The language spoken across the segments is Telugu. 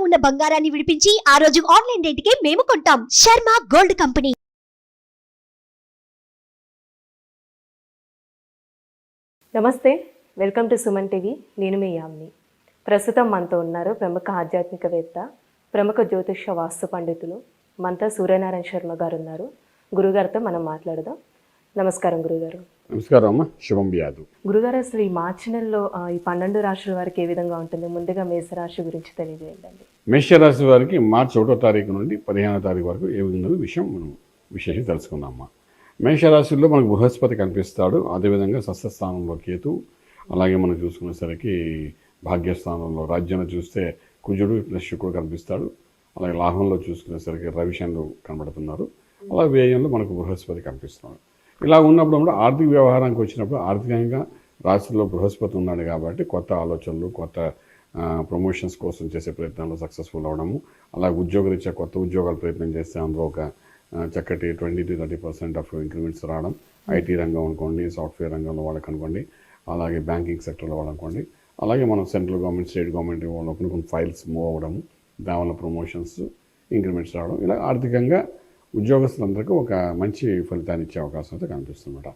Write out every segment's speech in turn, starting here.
ఉన్న బంగారాన్ని విడిపించి ఆ రోజు ఆన్లైన్ రేటుకే మేము కొంటాం. Sharma gold company. నమస్తే, వెల్కమ్ టు సుమన్ టీవీ. నేను మీ యామ్ని. ప్రస్తుతం మనతో ఉన్నారు ప్రముఖ ఆధ్యాత్మికవేత్త, ప్రముఖ జ్యోతిష వాస్తు పండితులు మనతో సూర్యనారాయణ శర్మ గారు ఉన్నారు. గురుగారితో మనం మాట్లాడదాం. నమస్కారం గురుగారు. నమస్కారం అమ్మ, శుభం వ్యాధు. గురుగారు, అసలు ఈ మార్చి నెలలో ఈ 12 రాశుల వారికి ఏ విధంగా ఉంటుంది? ముందుగా మేషరాశి గురించి తెలియజేయండి. మేషరాశి వారికి మార్చి 1వ తారీఖు నుండి 15వ తారీఖు వరకు ఏ విధంగా విషయం మనం విశేషం తెలుసుకుందామమ్మా. మేషరాశిలో మనకు బృహస్పతి కనిపిస్తాడు. అదేవిధంగా షష్ఠస్థానంలో కేతు, అలాగే మనం చూసుకునేసరికి భాగ్యస్థానంలో రాజ్యాన్ని చూస్తే కుజుడు ప్లస్ శుక్రుడు కనిపిస్తాడు. అలాగే లాభంలో చూసుకునేసరికి రవిశనుడు కనబడుతున్నారు. అలాగే వ్యయంలో మనకు బృహస్పతి కనిపిస్తున్నాడు. ఇలా ఉన్నప్పుడు కూడా ఆర్థిక వ్యవహారానికి వచ్చినప్పుడు ఆర్థికంగా రాశిలో బృహస్పతి ఉన్నాడు కాబట్టి కొత్త ఆలోచనలు, కొత్త ప్రమోషన్స్ కోసం చేసే ప్రయత్నాలు సక్సెస్ఫుల్ అవ్వడము, అలాగే ఉద్యోగరీత్యా కొత్త ఉద్యోగాలు ప్రయత్నం చేస్తే అందులో ఒక చక్కటి 20-30% ఆఫ్ ఇంక్రిమెంట్స్ రావడం. ఐటీ రంగం అనుకోండి, సాఫ్ట్వేర్ రంగంలో వాళ్ళకి అనుకోండి, అలాగే బ్యాంకింగ్ సెక్టర్లో వాళ్ళనుకోండి, అలాగే మనం సెంట్రల్ గవర్నమెంట్, స్టేట్ గవర్నమెంట్ వాళ్ళు కొన్ని ఫైల్స్ మూవ్ అవ్వడము, దానివల్ల ప్రమోషన్స్, ఇంక్రిమెంట్స్ రావడం, ఇలా ఆర్థికంగా ఉద్యోగస్తులందరికీ ఒక మంచి ఫలితాన్ని ఇచ్చే అవకాశం అయితే కనిపిస్తుందన్నమాట.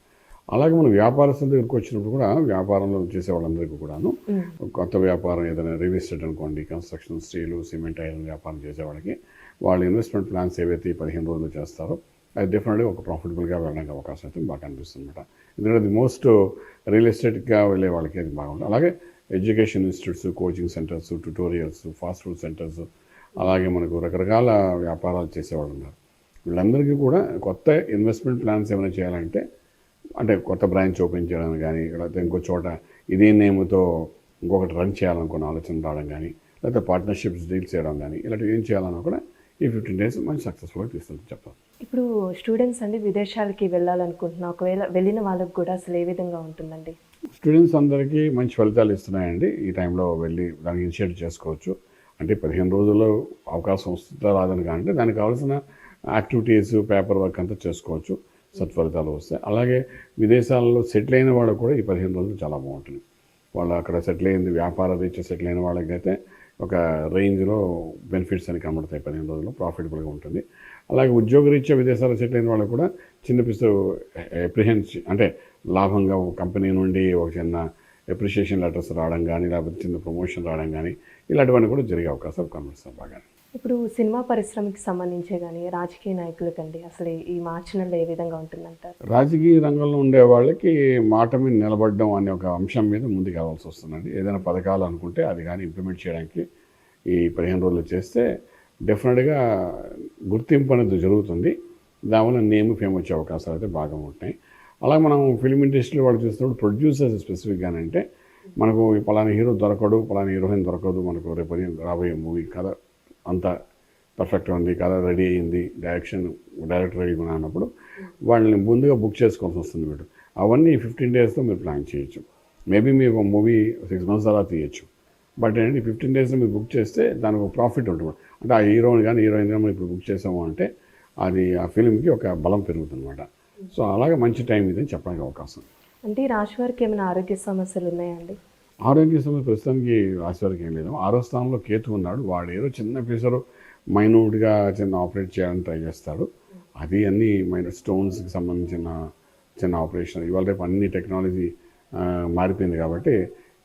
అలాగే మనం వ్యాపారస్తుల దగ్గరికి వచ్చినప్పుడు కూడా వ్యాపారంలో చేసే వాళ్ళందరికీ కూడాను కొత్త వ్యాపారం ఏదైనా రియల్ ఎస్టేట్ అనుకోండి, కన్స్ట్రక్షన్, స్టీలు, సిమెంట్, ఐరన్ వ్యాపారం చేసేవాళ్ళకి వాళ్ళ ఇన్వెస్ట్మెంట్ ప్లాన్స్ ఏవైతే 15 రోజులు చేస్తారో అది డెఫినెట్గా ఒక ప్రాఫిటబుల్గా వెళ్ళడానికి అవకాశం అయితే బాగా కనిపిస్తుంది అనమాట. ఎందుకంటే అది మోస్ట్ రియల్ ఎస్టేట్గా వెళ్ళే వాళ్ళకి అది బాగుంటుంది. అలాగే education institutes, coaching centres, tutorials, fast food centres, అలాగే మనకు రకరకాల వ్యాపారాలు చేసేవాళ్ళు ఉన్నారు. వీళ్ళందరికీ కూడా కొత్త ఇన్వెస్ట్మెంట్ ప్లాన్స్ ఏమైనా చేయాలంటే, అంటే కొత్త బ్రాంచ్ ఓపెన్ చేయడం కానీ, లేకపోతే ఇంకో చోట ఇదే నేమ్తో ఇంకొకటి రన్ చేయాలనుకున్న ఆలోచన రావడం కానీ, లేకపోతే పార్ట్నర్షిప్స్ డీల్ చేయడం కానీ, ఇలాంటివి ఏం చేయాలన్నా కూడా ఈ 15 days మంచి సక్సెస్ఫుల్గా తీసుకుంటుంది చెప్తాను. ఇప్పుడు స్టూడెంట్స్ అండి విదేశాలకి వెళ్ళాలనుకుంటున్నా, ఒకవేళ వెళ్ళిన వాళ్ళకి కూడా అసలు ఏ విధంగా ఉంటుందండి? స్టూడెంట్స్ అందరికీ మంచి ఫలితాలు ఇస్తున్నాయండి. ఈ టైంలో వెళ్ళి దానికి ఇనిషియేట్ చేసుకోవచ్చు. అంటే 15 రోజుల్లో అవకాశం వస్తుందా రాదని కానీ దానికి కావాల్సిన యాక్టివిటీస్, పేపర్ వర్క్ అంతా చేసుకోవచ్చు, సత్ఫలితాలు వస్తాయి. అలాగే విదేశాలలో సెటిల్ అయిన వాళ్ళకు కూడా ఈ 15 రోజులు చాలా బాగుంటుంది. వాళ్ళు అక్కడ సెటిల్ అయింది, వ్యాపార రీత్యా సెటిల్ అయిన వాళ్ళకైతే ఒక రేంజ్లో బెనిఫిట్స్ అని కనబడతాయి. 15 రోజుల్లో ప్రాఫిటబుల్గా ఉంటుంది. అలాగే ఉద్యోగరీత్యా విదేశాల్లో సెటిల్ అయిన వాళ్ళకు కూడా చిన్న పిస్తు అంటే లాభంగా కంపెనీ నుండి ఒక చిన్న అప్రిషియేషన్ లెటర్స్ రావడం కానీ, లేకపోతే చిన్న ప్రమోషన్ రావడం కానీ, ఇలాంటివన్నీ కూడా జరిగే అవకాశాలు కనిపిస్తాయి బాగా. ఇప్పుడు సినిమా పరిశ్రమకి సంబంధించే కానీ రాజకీయ నాయకులకండి అసలు ఈ మార్చి నెలలో ఏ విధంగా ఉంటుందంటారు? రాజకీయ రంగంలో ఉండే వాళ్ళకి మాట మీద నిలబడడం అనే ఒక అంశం మీద ముందుకు వెళ్ళాల్సి వస్తుందండి. ఏదైనా పథకాలు అనుకుంటే అది కానీ ఇంప్లిమెంట్ చేయడానికి ఈ 15 రోజులు చేస్తే డెఫినెట్గా గుర్తింపు అనేది జరుగుతుంది. దానివల్ల నేమ్ ఫేమ్ వచ్చే అవకాశాలు అయితే బాగా ఉంటాయి. అలాగే మనం ఫిల్మ్ ఇండస్ట్రీలో వాళ్ళు చూసినప్పుడు ప్రొడ్యూసర్స్ స్పెసిఫిక్గానే అంటే మనకు పలానా హీరో దొరకడు, పలానా హీరోయిన్ దొరకదు, మనకు రేపు రాబోయే మూవీ కథ అంతా పర్ఫెక్ట్గా ఉంది, కథ రెడీ అయింది, డైరెక్టర్ రెడీగా అన్నప్పుడు వాళ్ళని ముందుగా బుక్ చేసుకోవాల్సి వస్తుంది. మీరు అవన్నీ 15 daysలో మీరు ప్లాన్ చేయొచ్చు. మేబీ మీరు ఒక మూవీ 6 months తర్వాత తీయచ్చు. బట్ ఏంటంటే 15 daysలో మీరు బుక్ చేస్తే దానికి ఒక ప్రాఫిట్ ఉంటుంది. అంటే ఆ హీరోని కానీ హీరోయిన్ కానీ మనం ఇప్పుడు బుక్ చేసాము అంటే అది ఆ ఫిల్మ్కి ఒక బలం పెరుగుతుంది అనమాట. సో అలాగే మంచి టైం ఇదని చెప్పడానికి అవకాశం. అంటే ఈ రాశి వారికి ఏమైనా ఆరోగ్య సమస్యలు ఉన్నాయండి? ఆరోగ్య సమస్య ప్రస్తుతానికి రాశి వారికి ఏం లేదు. 6వ స్థానంలో కేతు ఉన్నాడు. వాడు ఏదో చిన్న ఫీసరు మైన్యూట్గా చిన్న ఆపరేట్ చేయాలని ట్రై చేస్తాడు. అది అన్ని స్టోన్స్కి సంబంధించిన చిన్న ఆపరేషన్. ఇవాళ రేపు అన్ని టెక్నాలజీ మారిపోయింది కాబట్టి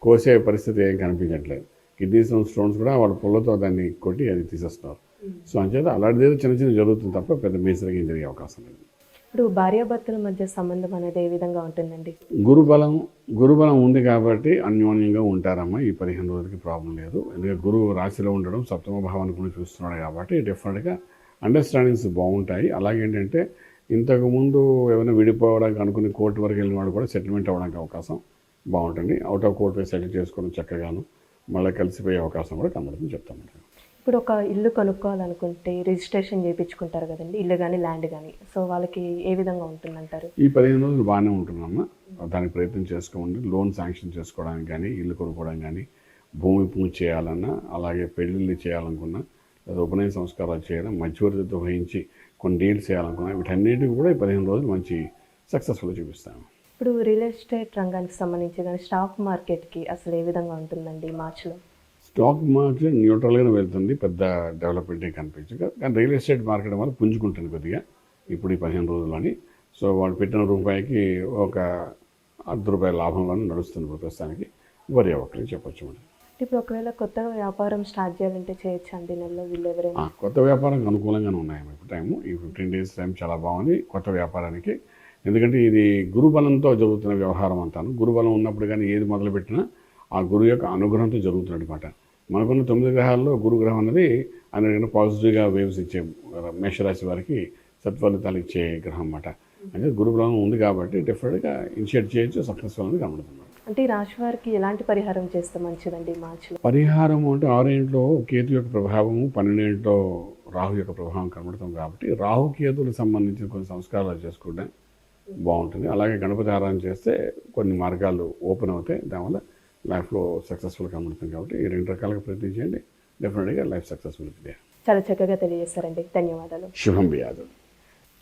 కోసే పరిస్థితి ఏం కనిపించట్లేదు. కిడ్నీ స్టోన్స్ కూడా వాళ్ళ పుల్లతో దాన్ని కొట్టి అది తీసేస్తున్నారు. సో అంచేత అలాంటిది ఏదో చిన్న చిన్న జరుగుతుంది తప్ప పెద్ద మేసరికి ఏం జరిగే అవకాశం లేదు. ఇప్పుడు భార్యాభర్తల మధ్య సంబంధం అనేది ఏ విధంగా ఉంటుందండి? గురుబలం ఉంది కాబట్టి అన్యోన్యంగా ఉంటారమ్మా. ఈ 15 రోజులకి ప్రాబ్లం లేదు. ఎందుకంటే గురువు రాశిలో ఉండడం, సప్తమ భావాన్ని కూడా చూస్తున్నాడు కాబట్టి డెఫినెట్గా అండర్స్టాండింగ్స్ బాగుంటాయి. అలాగే ఏంటంటే ఇంతకుముందు ఏమైనా విడిపోవడానికి అనుకుని కోర్టు వరకు వెళ్ళిన వాడు కూడా సెటిల్మెంట్ అవ్వడానికి అవకాశం బాగుంటుంది. అవుట్ ఆఫ్ కోర్ట్ సెటిల్ చేసుకోవడం చక్కగాను మళ్ళీ కలిసిపోయే అవకాశం కూడా కనబడుతుంది చెప్తాను. ఇప్పుడు ఒక ఇల్లు కొనుక్కోవాలనుకుంటే రిజిస్ట్రేషన్ చేయించుకుంటారు కదండి, ఇల్లు కానీ ల్యాండ్ కానీ. సో వాళ్ళకి ఏ విధంగా ఉంటుందంటారు? ఈ 15 రోజులు బాగానే ఉంటుందమ్మా. దానికి ప్రయత్నం చేసుకోండి. లోన్ శాంక్షన్ చేసుకోవడానికి కానీ, ఇల్లు కొనుక్కోవడం కానీ, భూమి పూజ చేయాలన్నా, అలాగే పెళ్ళిళ్ళు చేయాలనుకున్నా, లేదా ఉపనయన సంస్కారాలు చేయడం, మధ్యవర్తితో వహించి కొన్ని డీల్స్ చేయాలనుకున్నా, వీటన్నిటికీ కూడా ఈ 15 రోజులు మంచి సక్సెస్ఫుల్గా చూపిస్తాము. ఇప్పుడు రియల్ ఎస్టేట్ రంగానికి సంబంధించి కానీ స్టాక్ మార్కెట్కి అసలు ఏ విధంగా ఉంటుందండి మార్చిలో? స్టాక్ మార్కెట్ న్యూట్రల్గానే వెళ్తుంది, పెద్ద డెవలప్మెంట్ కనిపించక. కానీ రియల్ ఎస్టేట్ మార్కెట్ వల్ల పుంజుకుంటుంది కొద్దిగా ఇప్పుడు ఈ 15 రోజుల్లోని. సో వాళ్ళు పెట్టిన రూపాయికి ఒక ₹10 లాభంలోనే నడుస్తుంది ప్రస్తుతానికి. వరి అవ్వకని చెప్పొచ్చు మనం. ఇప్పుడు ఒకవేళ కొత్తగా వ్యాపారం స్టార్ట్ చేయాలంటే చేయొచ్చు అండి నెలలో వీళ్ళు ఎవరైనా? కొత్త వ్యాపారానికి అనుకూలంగానే ఉన్నాయి ఇప్పుడు టైము. ఈ 15 డేస్ టైం చాలా బాగుంది కొత్త వ్యాపారానికి. ఎందుకంటే ఇది గురుబలంతో జరుగుతున్న వ్యవహారం అంటాను. గురుబలం ఉన్నప్పుడు కానీ ఏది మొదలుపెట్టినా ఆ గురువు యొక్క అనుగ్రహంతో జరుగుతున్నమాట. మనకున్న 9 గ్రహాల్లో గురుగ్రహం అనేది అన్నిటికన్నా పాజిటివ్గా వేవ్స్ ఇచ్చే మేషరాశి వారికి సత్ఫలితాలు ఇచ్చే గ్రహం అన్నమాట. అంటే గురుబలం ఉంది కాబట్టి డెఫినెట్గా ఇనిషియేట్ చేయొచ్చు, సక్సెస్ఫుల్ అనేది కనబడుతుంది. అంటే ఈ రాశి వారికి ఎలాంటి పరిహారం చేస్తే మంచిదండి మార్చిలో? పరిహారం అంటే 6 ఇంట్లో కేతు యొక్క ప్రభావము, 12 ఇంట్లో రాహు యొక్క ప్రభావం కనబడుతుంది కాబట్టి రాహు కేతులకు సంబంధించిన కొన్ని సంస్కారాలు చేసుకుంటే బాగుంటుంది. అలాగే గణపతి ఆరాధన చేస్తే కొన్ని మార్గాలు ఓపెన్ అవుతాయి, దానివల్ల లైఫ్లో సక్సెస్ఫుల్ కనబడుతుంది. కాబట్టి ఈ 2 రకాలుగా ప్రయత్నం చేయండి, డెఫినెట్గా లైఫ్ సక్సెస్ఫుల్ అవుతుంది. చాలా చక్కగా తెలియజేస్తారండి, ధన్యవాదాలు. శుభం బియాదు.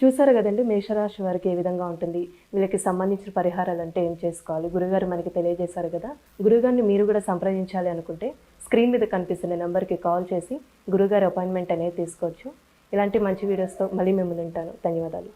చూసారు కదండి మేషరాశి వారికి ఏ విధంగా ఉంటుంది, వీళ్ళకి సంబంధించిన పరిహారాలు అంటే ఏం చేసుకోవాలి గురుగారు మనకి తెలియజేశారు కదా. గురుగారిని మీరు కూడా సంప్రదించాలి అనుకుంటే స్క్రీన్ మీద కనిపిస్తున్న నెంబర్కి కాల్ చేసి గురుగారి అపాయింట్మెంట్ అనేది తీసుకోవచ్చు. ఇలాంటి మంచి వీడియోస్తో మళ్ళీ మిమ్మల్ని ఉంటాను. ధన్యవాదాలు.